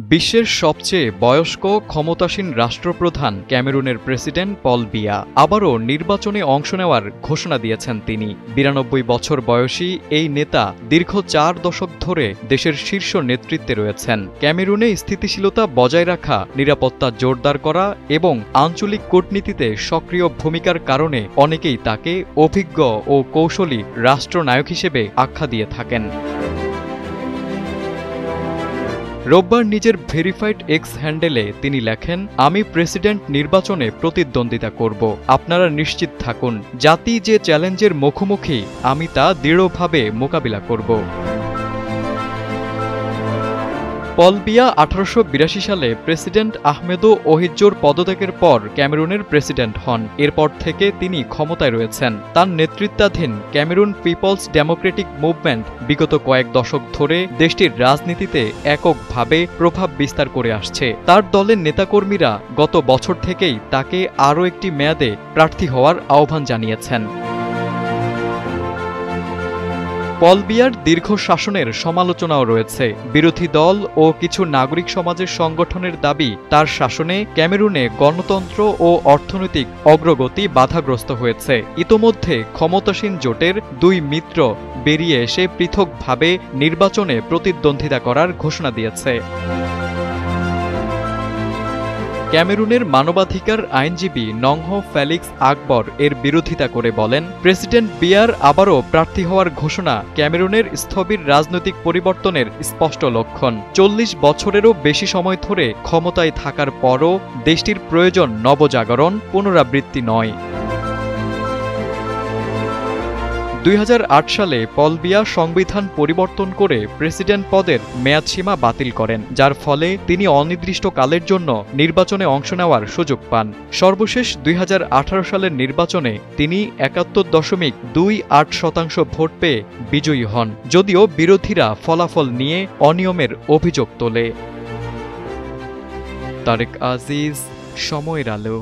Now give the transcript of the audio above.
বিশ্বের সবচেয়ে বয়স্ক ক্ষমতাসীন রাষ্ট্রপ্রধান ক্যামেরুনের প্রেসিডেন্ট পল বিয়া আবারও নির্বাচনে অংশ নেওয়ার ঘোষণা দিয়েছেন তিনি। 92 বছর বয়সী এই নেতা দীর্ঘ 4 দশক ধরে দেশের শীর্ষ নেতৃত্বে রয়েছেন। ক্যামেরুনে স্থিতিশীলতা বজায় রাখা, নিরাপত্তা জোরদার করা এবং আঞ্চলিক কূটনীতিতে সক্রিয় ভূমিকার কারণে অনেকেই তাকে অভিজ্ঞ ও কৌশলী রাষ্ট্রনায়ক হিসেবে আখ্যা দিয়ে থাকেন। রোববার নিজের ভেরিফাইড এক্স হ্যান্ডেলে তিনি লেখেন, আমি প্রেসিডেন্ট নির্বাচনে প্রতিদ্বন্দ্বিতা করব। আপনারা নিশ্চিত থাকুন, জাতি যে চ্যালেঞ্জের মুখোমুখি আমি তা দৃঢ়ভাবে মোকাবিলা করব। পল বিয়া 1882 সালে প্রেসিডেন্ট আহমেদো ওহিজ্জোর পদত্যাগের পর ক্যামেরুনের প্রেসিডেন্ট হন। এরপর থেকে তিনি ক্ষমতায় রয়েছেন। তার নেতৃত্বাধীন ক্যামেরুন পিপলস ডেমোক্রেটিক মুভমেন্ট বিগত কয়েক দশক ধরে দেশটির রাজনীতিতে এককভাবে প্রভাব বিস্তার করে আসছে। তার দলের নেতাকর্মীরা গত বছর থেকেই তাকে আরও একটি মেয়াদে প্রার্থী হওয়ার আহ্বান জানিয়েছেন। পল বিয়ার দীর্ঘ শাসনের সমালোচনাও রয়েছে। বিরোধী দল ও কিছু নাগরিক সমাজের সংগঠনের দাবি, তার শাসনে ক্যামেরুনে গণতন্ত্র ও অর্থনৈতিক অগ্রগতি বাধাগ্রস্ত হয়েছে। ইতোমধ্যে ক্ষমতাসীন জোটের 2 মিত্র বেরিয়ে এসে পৃথকভাবে নির্বাচনে প্রতিদ্বন্দ্বিতা করার ঘোষণা দিয়েছে। ক্যামেরুনের মানবাধিকার আইনজীবী নংহো ফেলিক্স আকবর এর বিরোধিতা করে বলেন, প্রেসিডেন্ট বিয়ার আবারও প্রার্থী হওয়ার ঘোষণা ক্যামেরুনের স্থবির রাজনৈতিক পরিবর্তনের স্পষ্ট লক্ষণ। 40 বছরেরও বেশি সময় ধরে ক্ষমতায় থাকার পরও দেশটির প্রয়োজন নবজাগরণ, পুনরাবৃত্তি নয়। 2008 সালে পল বিয়া সংবিধান পরিবর্তন করে প্রেসিডেন্ট পদের মেয়াদসীমা বাতিল করেন, যার ফলে তিনি অনির্দিষ্টকালের জন্য নির্বাচনে অংশ নেওয়ার সুযোগ পান। সর্বশেষ 2018 সালের নির্বাচনে তিনি 71.28% ভোট পেয়ে বিজয়ী হন, যদিও বিরোধীরা ফলাফল নিয়ে অনিয়মের অভিযোগ তোলে। তারেক আজিজ, সময়ের আলো।